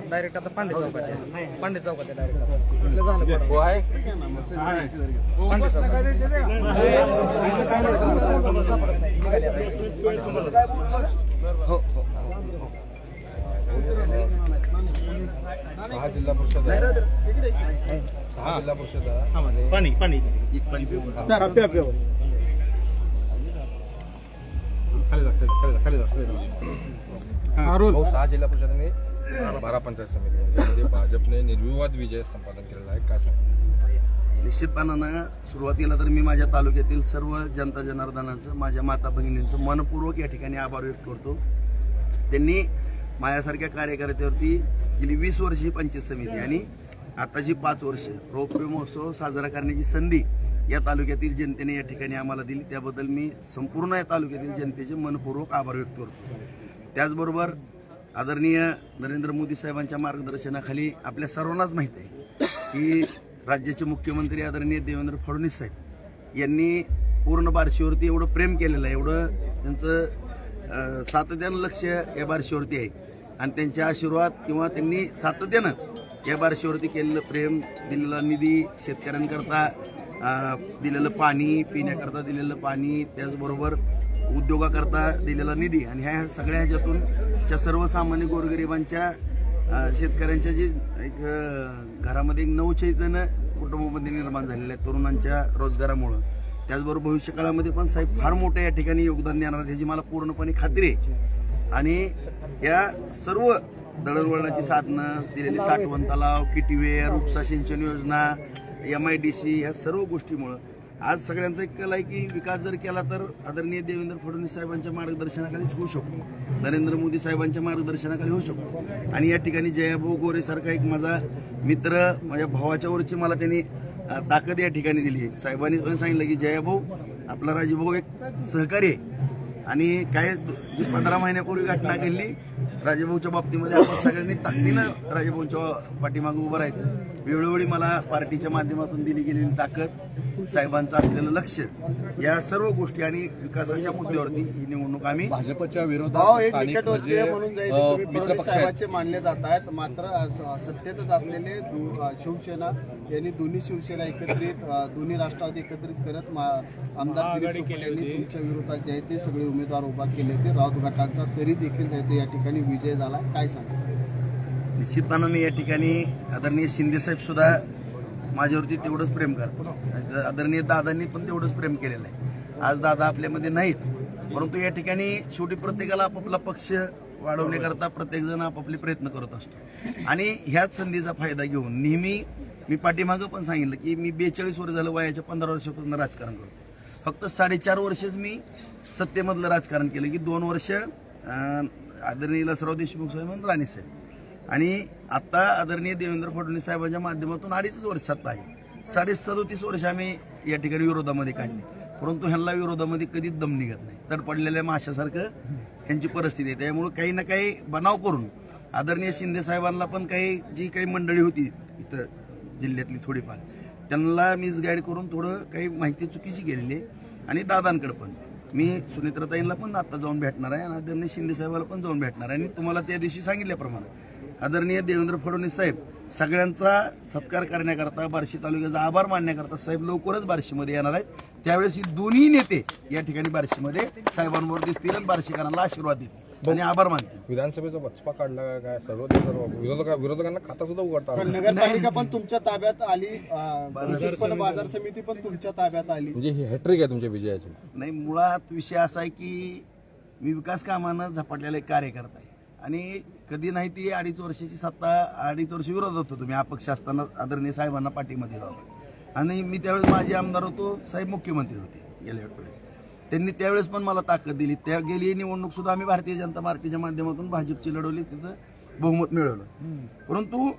Direct आता पांडे चौकात आहे, पांडे चौकात आहे डायरेक्ट इथलं झालं पडलं आहे पांडे चौकात सापडत नाही निघाले आता हो हो सहा जिल्हा परिषद सहा जिल्हा परिषद पाणी पाणी सहा जिल्हा परिषद आणि 12 पंचायत समिती यामध्ये भाजपने निर्विवाद विजय संपादन केलेला आहे. काय सांगा? निश्चितपणानं सुरुवातीला तर मी माझ्या तालुक्यातील सर्व जनता जनार्दनाचं माझ्या माता भगिनींचं मनपूर्वक या ठिकाणी आभार व्यक्त करतो. त्यांनी माझ्यासारख्या कार्यकर्त्यावरती गेली 20 वर्ष ही पंचायत समिती आणि आताची 5 वर्ष रौप्य महोत्सव साजरा करण्याची संधी या तालुक्यातील जनतेने या ठिकाणी आम्हाला दिली. त्याबद्दल मी संपूर्ण या तालुक्यातील जनतेचे मनपूर्वक आभार व्यक्त करतो. त्याचबरोबर आदरणीय नरेंद्र मोदी साहेबांच्या मार्गदर्शनाखाली आपल्या सर्वांनाच माहीत आहे की राज्याचे मुख्यमंत्री आदरणीय देवेंद्र फडणवीस साहेब यांनी पूर्ण बार्शीवरती एवढं प्रेम केलेलं आहे, एवढं त्यांचं सातत्यानं लक्ष या बार्शीवरती आहे आणि त्यांचे आशीर्वाद किंवा त्यांनी सातत्यानं या बार्शीवरती केलेलं प्रेम, दिलेला निधी, शेतकऱ्यांकरता दिलेलं पाणी, पिण्याकरता दिलेलं पाणी, त्याचबरोबर उद्योगाकरता दिलेला निधी आणि ह्या सगळ्या ह्याच्यातून सर्वसामान्य गोरगरिबांच्या शेतकऱ्यांच्या जे एक घरामध्ये एक नवचैतन्य कुटुंबामध्ये निर्माण झालेलं आहे तरुणांच्या रोजगारामुळं. त्याचबरोबर भविष्यकाळामध्ये पण साहेब फार मोठं या ठिकाणी योगदान देणार ह्याची मला पूर्णपणे खात्री आहे. आणि या सर्व दळणवळणाची साधनं दिलेली साठवण तलाव, किटीवेअर, उपसा सिंचन योजना, MIDC ह्या सर्व गोष्टीमुळं आज सगळ्यांचा एक कल आहे की विकास जर केला तर आदरणीय देवेंद्र फडणवीस साहेबांच्या मार्गदर्शनाखालीच होऊ शकतो, नरेंद्र मोदी साहेबांच्या मार्गदर्शनाखाली होऊ शकतो. आणि या ठिकाणी जयाभाऊ गोरेसारखा एक माझा मित्र, माझ्या भावाच्या वरची मला त्यांनी ताकद या ठिकाणी दिली. साहेबांनी पण सांगितलं की जयाभाऊ आपला राजूभाऊ एक सहकारी आहे आणि काय जी 15 महिन्यापूर्वी घटना घडली राजभाऊच्या बाबतीमध्ये आपण सगळ्यांनी ताकदीनं राजभाऊच्या पाठीमागे उभं राहायचं. वेळोवेळी मला पार्टीच्या माध्यमातून दिली गेलेली ताकद, साहेबांचं असलेलं लक्ष, या सर्व गोष्टी आणि विकासाच्या मुद्द्यावरती ही निवडणूक आम्ही भाजपच्या विरोधात साहेबांचे मानले जात आहेत. मात्र सत्तेतच असलेले शिवसेना यांनी दोन्ही शिवसेना एकत्रित, दोन्ही राष्ट्रवादी एकत्रित करत आमदार दिलीप सोपटे यांनी तुमच्या विरोधात जे आहे ते सगळे उमेदवार उभा केले होते. राऊत गटांचा तरी देखील या ठिकाणी विजय झाला. काय सांगा? निश्चितपणाने या ठिकाणी आदरणीय शिंदे साहेब सुद्धा माझ्यावरती तेवढंच प्रेम करतात. आदरणीय दादांनी पण तेवढंच प्रेम केलेलं आहे. आज दादा आपल्यामध्ये नाहीत, परंतु या ठिकाणी शेवटी प्रत्येकाला आपापला पक्ष वाढवण्याकरता प्रत्येकजण आपापले प्रयत्न करत असतो आणि ह्याच संधीचा फायदा घेऊन नेहमी मी पाठीमागं पण सांगितलं की मी 42 वर्ष झालं, वयाच्या 15 वर्षापासून राजकारण करतो. फक्त 4.5 वर्षच मी सत्तेमधलं राजकारण केलं की 2 वर्ष आदरणीय लसराव देशमुख साहेब आणि राणे साहेब आणि आता आदरणीय देवेंद्र फडणवीस साहेबांच्या माध्यमातून 2.5 वर्ष सत्ता आहे. 37 वर्ष आम्ही या ठिकाणी विरोधामध्ये काढली, परंतु ह्यांना विरोधामध्ये कधीच दम निघत नाही. तर पडलेल्या माशासारखं ह्यांची परिस्थिती आहे. त्यामुळे काही ना काही बनाव करून आदरणीय शिंदे साहेबांना पण जी काही मंडळी होती इथं जिल्ह्यातली थोडीफार त्यांना मिसगाईड करून थोडं काही माहिती चुकीची केलेली आहे. आणि दादांकडे पण मी सुनेत्राताईंना पण आता जाऊन भेटणार आहे आणि आदरणीय शिंदे साहेबांना पण जाऊन भेटणार आहे. आणि तुम्हाला त्या दिवशी सांगितल्याप्रमाणे आदरणीय देवेंद्र फडणवीस साहेब सगळ्यांचा सत्कार करण्याकरता, बार्शी तालुक्याचा आभार मानण्याकरता साहेब लवकरच बार्शीमध्ये येणार आहेत. त्यावेळेस ही दोन्ही नेते या ठिकाणी बार्शीमध्ये साहेबांवर दिसतील आणि बार्शीकरांना आशीर्वाद देतील आणि आभार मानतील. विधानसभेचा बचपा काढला काय सर्व विरोधकांना खाता सुद्धा उघडतात. नगरपालिका पण तुमच्या ताब्यात आली, बाजार समिती पण तुमच्या ताब्यात आली, म्हणजे ही हॅट्रिक आहे तुमच्या विजयाची. नाही, मुळात विषय असा आहे की मी विकास कामानं झपाटलेला एक कार्यकर्ता आहे आणि कधी नाही ती 2.5 वर्षाची सत्ता 2.5 वर्ष विरोधात होतो मी अपक्ष असताना आदरणीय साहेबांना पाठिंबा दिला होता आणि मी त्यावेळेस माजी आमदार होतो, साहेब मुख्यमंत्री होते गेल्या वेळेस. त्यांनी त्यावेळेस पण मला ताकद दिली. त्या गेली निवडणूक सुद्धा आम्ही भारतीय जनता पार्टीच्या माध्यमातून भाजपची लढवली, तिथं बहुमत मिळवलं. परंतु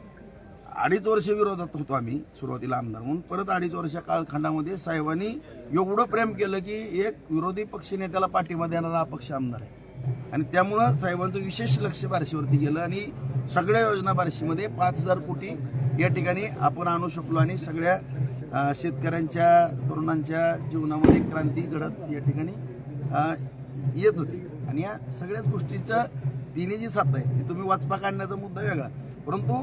2.5 वर्ष विरोधात होतो आम्ही सुरुवातीला आमदार म्हणून. परत 2.5 वर्षा कालखंडामध्ये साहेबांनी एवढं प्रेम केलं की एक विरोधी पक्षनेत्याला पाठिंबा देणारा अपक्ष आमदार आहे आणि त्यामुळं साहेबांचं विशेष लक्ष बार्शीवरती गेलं आणि सगळ्या योजना बार्शीमध्ये 5,000 कोटी या ठिकाणी आपण आणू शकलो आणि सगळ्या शेतकऱ्यांच्या तरुणांच्या जीवनामध्ये क्रांती घडत या ठिकाणी येत होती. आणि या सगळ्याच गोष्टीचं तिन्ही जी साथ आहे ती तुम्ही वाचपा काढण्याचा मुद्दा वेगळा, परंतु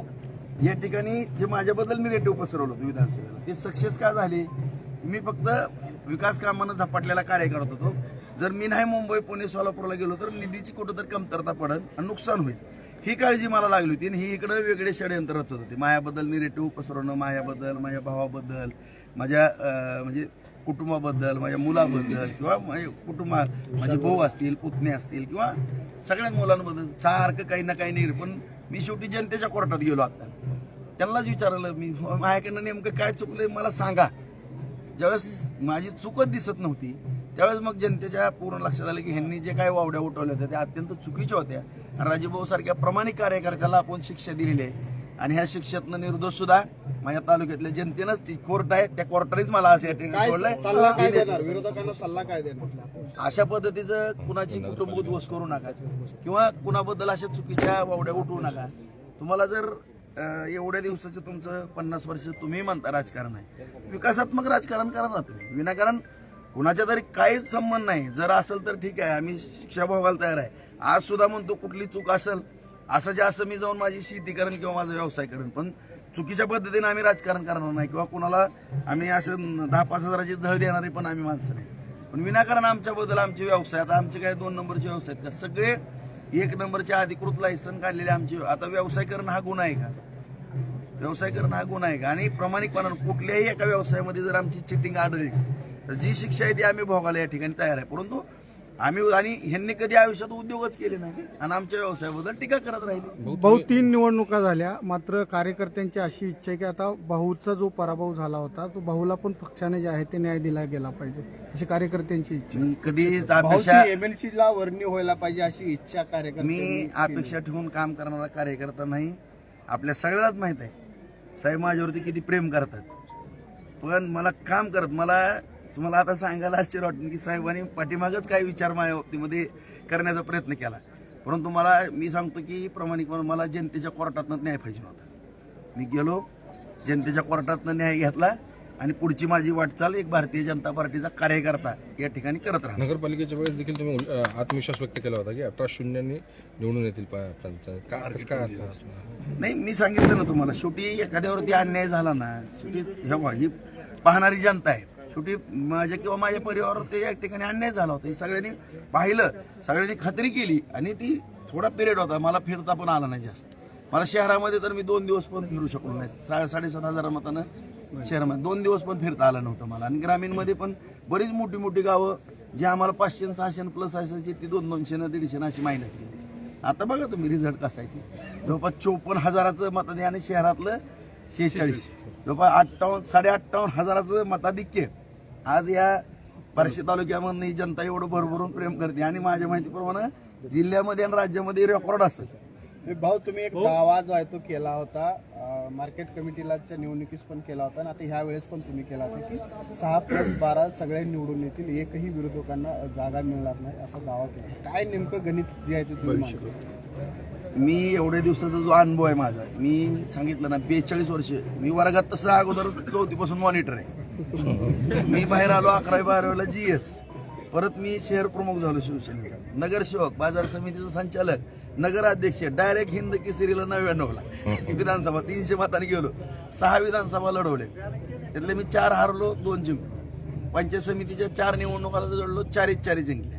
या ठिकाणी जे माझ्याबद्दल निगेटिव्ह पसरवलं होतं विधानसभेला ते सक्सेस का झाले. मी फक्त विकास कामानं झपाटलेला कार्य करत होतो. जर मी नाही मुंबई पुणे सोलापूरला गेलो तर निधीची कुठंतरी कमतरता पडेल आणि नुकसान होईल ही काळजी मला लागली होती. आणि ही इकडे वेगळे षडयंत्र रचत होते. माझ्याबद्दल निगेटिव्ह पसरवणं, माझ्याबद्दल, माझ्या भावाबद्दल, माझ्या म्हणजे कुटुंबाबद्दल, माझ्या मुलाबद्दल किंवा माझे भाऊ असतील, पुतणे असतील किंवा सगळ्या मुलांबद्दल सारखं काही ना काही नाही. पण मी शेवटी जनतेच्या कोर्टात गेलो. आता त्यांनाच विचारलं मी, माझ्याकडनं नेमकं काय चुकलंय मला सांगा. ज्यावेळेस माझी चुकत दिसत नव्हती त्यावेळेस मग जनतेच्या पूर्ण लक्षात आलं की ह्यांनी जे काही वावड्या उठवल्या होत्या त्या अत्यंत चुकीच्या होत्या. आणि राजीभाऊ सारख्या प्रामाणिक कार्यकर्त्याला आपण शिक्षा दिलेली आहे आणि ह्या शिक्षेतनं निर्दोष सुद्धा माझ्या तालुक्यातल्या जनतेनंच ती कोर्ट आहे त्या कोर्टानेच मला असं या ठिकाणी सल्ला काय सोडलंय. देणार, विरोधकांना सल्ला काय देणार? अशा पद्धतीचं कुणाची कुटुंब उद्ध्वस्त करू नका किंवा कुणाबद्दल अशा चुकीच्या वावड्या उठवू नका. तुम्हाला जर एवढ्या दिवसाचं तुमचं 50 वर्ष तुम्ही म्हणता राजकारण आहे, विकासात्मक राजकारण करा ना तुम्ही. विनाकारण कुणाच्या तरी काहीच संबंध नाही. जर असेल तर ठीक आहे, आम्ही शिक्षा भोगायला तयार आहे. आज सुद्धा म्हणतो कुठली चूक असेल असं जे असं मी जाऊन माझी शेती करेन किंवा माझा व्यवसाय करेन, पण चुकीच्या पद्धतीने आम्ही राजकारण करणार नाही किंवा कुणाला आम्ही असं 10-5 हजाराची झळ देणारी पण आम्ही माणसं नाही. पण विनाकारण आमच्याबद्दल आमचे व्यवसाय, आता आमचे काय 2 नंबरचे व्यवसाय आहेत का? सगळे 1 नंबरचे अधिकृत लायसन काढलेले आमचे. आता व्यवसाय करणं हा गुन्हा आहे का? व्यवसाय करणं हा गुन्हा आहे का? आणि प्रामाणिकपणानं कुठल्याही एका व्यवसायामध्ये जर आमची चिटिंग आढळली तर जी शिक्षा आहे ती आम्ही भोगायला या ठिकाणी तयार आहे. परंतु आम्ही आणि ह्यांनी कधी आयुष्यात उद्योगच केले नाही आणि आमच्या व्यवसायाबद्दल टीका करत राहिले. भाऊ 3 निवडणुका झाल्या, मात्र कार्यकर्त्यांची अशी इच्छा आहे की आता भाऊचा जो पराभव झाला होता तो भाऊला पण पक्षाने जे आहे ते न्याय दिला गेला पाहिजे, अशी कार्यकर्त्यांची इच्छा. मी कधीच अपेक्षा MLC ला वर्णी व्हायला पाहिजे अशी इच्छा कार्यकर्त्यांनी मी अपेक्षा ठेवून काम करणारा कार्यकर्ता नाही. आपल्या सगळ्यात माहित आहे साहेब माझ्यावरती किती प्रेम करतात, पण मला काम करत मला तुम्हाला आता सांगायला आश्चर्य वाटतं की साहेबांनी पाठीमागच काही विचार माझ्या बाबतीमध्ये करण्याचा प्रयत्न केला, परंतु मी सांगतो की प्रामाणिकपणे मला जनतेच्या कोर्टातनं न्याय पाहिजे नव्हता. मी गेलो, जनतेच्या कोर्टातनं न्याय घेतला आणि पुढची माझी वाटचाल एक भारतीय जनता पार्टीचा कार्यकर्ता या ठिकाणी करत राहणार. नगरपालिकेच्या वेळेस देखील तुम्ही आत्मविश्वास व्यक्त केला होता की 18-0 निवडून येतील काय? नाही, मी सांगितलं ना तुम्हाला, शेवटी एखाद्यावरती अन्याय झाला ना, शेवटी ही पाहणारी जनता आहे. शेवटी माझ्या किंवा माझ्या परिवारावर या ठिकाणी अन्याय झाला होता. हे सगळ्यांनी पाहिलं, सगळ्यांनी खात्री केली आणि ती थोडा पिरियड होता, मला फिरता पण आला नाही जास्त. मला शहरामध्ये तर मी 2 दिवस पण फिरू शकलो नाही. 7,500 मतानं शहरामध्ये 2 दिवस पण फिरता आलं नव्हतं मला. आणि ग्रामीणमध्ये पण बरीच मोठी मोठी गावं जी आम्हाला 500-600 प्लस असायची ती 200-150 अशी मायनस गेली. आता बघा तुम्ही रिझल्ट कसा आहे. जवळपास 54,000चं मताधिक्य आणि शहरातलं 46, जवळपास 58,000 मताधिक्य. आज या बार्शी तालुक्यामध्ये ही जनता एवढं भरभरून प्रेम करते आणि माझ्या माहितीप्रमाणे जिल्ह्यामध्ये आणि राज्यामध्ये रेकॉर्ड असेल. भाऊ तुम्ही एक दावा जो आहे तो केला होता मार्केट कमिटीलाच्या निवडणुकीस पण केला होता आणि आता ह्या वेळेस पण तुम्ही केला होता की 6+12 सगळे निवडून येतील, एकही विरोधकांना जागा मिळणार नाही असा दावा केला. काय नेमकं गणित जे आहे ते तुम्ही मांडलं? मी एवढ्या दिवसाचा जो अनुभव आहे माझा, मी सांगितलं ना 42 वर्ष मी वर्गात तसं अगोदर 4थी पासून मॉनिटर आहे. मी बाहेर आलो 11वी-12वीला GS, परत मी शहर प्रमुख झालो शिवसेनेचा, नगरसेवक, बाजार समितीचा संचालक, नगराध्यक्ष, डायरेक्ट हिंद केसरीला 99ला विधानसभा 300 मतांनी गेलो. 6 विधानसभा लढवले, त्यातले मी 4 हारलो, 2 जिंकलो. पंचायत समितीच्या 4 निवडणुकाला जोडलो, 4 जिंकले.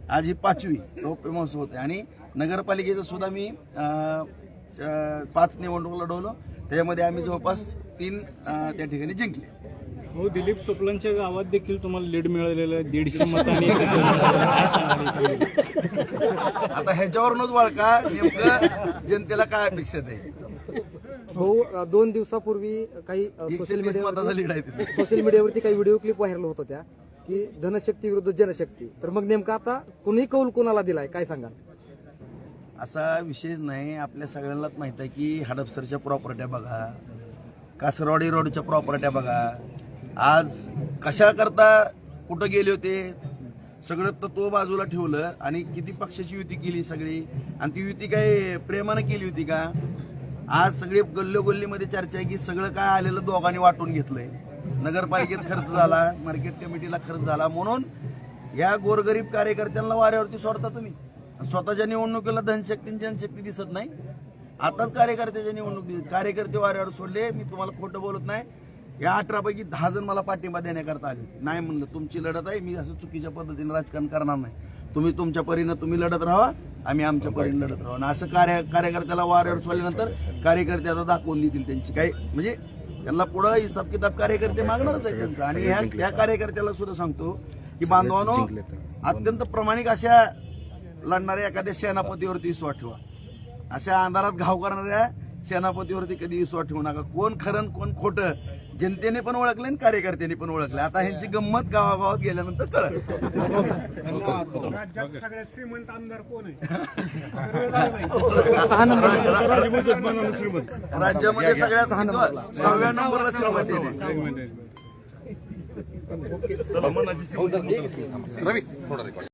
आज ही 5वी रौप्य महोत्सव होते. आणि नगरपालिकेचं सुद्धा मी 5 निवडणूक लढवलो, त्याच्यामध्ये आम्ही जवळपास 3 त्या ठिकाणी जिंकले. हो, दिलीप सोपलांच्या गावात देखील तुम्हाला लीड मिळालेलं आहे 150 मतांनी. आता ह्याच्यावरूनच वळका नेमकं जनतेला काय अपेक्षित आहे. भाऊ 2 दिवसापूर्वी काही सोशल 120 मताचा लीड आहे तिथे. मीडियावरती काही व्हिडिओ क्लिप व्हायरल होत होत्या की धनशक्ती विरुद्ध जनशक्ती. तर मग नेमका आता कुणी कौल कोणाला दिलाय काय सांगा? असा विषयच नाही. आपल्या सगळ्यांनाच माहित आहे की हडपसरच्या प्रॉपर्ट्या बघा, कासरवाडी रोडच्या प्रॉपर्ट्या बघा, आज कशा करता कुठं गेले होते, सगळं तत्व बाजूला ठेवलं आणि किती पक्षाची युती केली सगळी. आणि ती युती काय प्रेमानं केली होती का? आज सगळे गल्लोगल्लीमध्ये चर्चा आहे की सगळं काय आलेलं दोघांनी वाटून घेतलंय. नगरपालिकेत खर्च झाला, मार्केट कमिटीला खर्च झाला, म्हणून या गोरगरीब कार्यकर्त्यांना वाऱ्यावरती सोडता तुम्ही. स्वतःच्या निवडणुकीला धनशक्ती जनशक्ती दिसत नाही. आताच कार्यकर्त्याच्या निवडणुकी कार्यकर्ते वाऱ्यावर सोडले. मी तुम्हाला खोटं बोलत नाही. या 18 पैकी 10 जण मला पाठिंबा देण्याकरता आले. नाही म्हणलं तुमची लढत आहे, मी असं चुकीच्या पद्धतीने राजकारण करणार नाही. तुम्ही तुमच्या परीनं तुम्ही लढत राहा, आम्ही आमच्या परीने लढत राहू. आणि असं कार्यकर्त्याला वाऱ्यावर सोडल्यानंतर कार्यकर्ते आता दाखवून देतील त्यांची काय, म्हणजे त्यांना पुढं हिसाब किताब कार्यकर्ते मागणारच आहे त्यांचा. आणि ह्या कार्यकर्त्याला सुद्धा सांगतो की बांधवानो, अत्यंत प्रामाणिक अशा लढणाऱ्या एखाद्या सेनापतीवरती विश्वास ठेवा. अशा अंधारात घाव करणाऱ्या सेनापतीवरती कधी विश्वास ठेवू नका. कोण खरं कोण खोटं जनतेने पण ओळखलं आणि कार्यकर्त्यांनी पण ओळखलं. आता ह्यांची गंमत गावागावात गेल्यानंतर कळत. राज्यात सगळ्यात श्रीमंत आमदार कोण आहे? राज्यामध्ये सगळ्यात 6व्या नंबरला श्रीमंत आहे. रवी थोडा रेकॉर्ड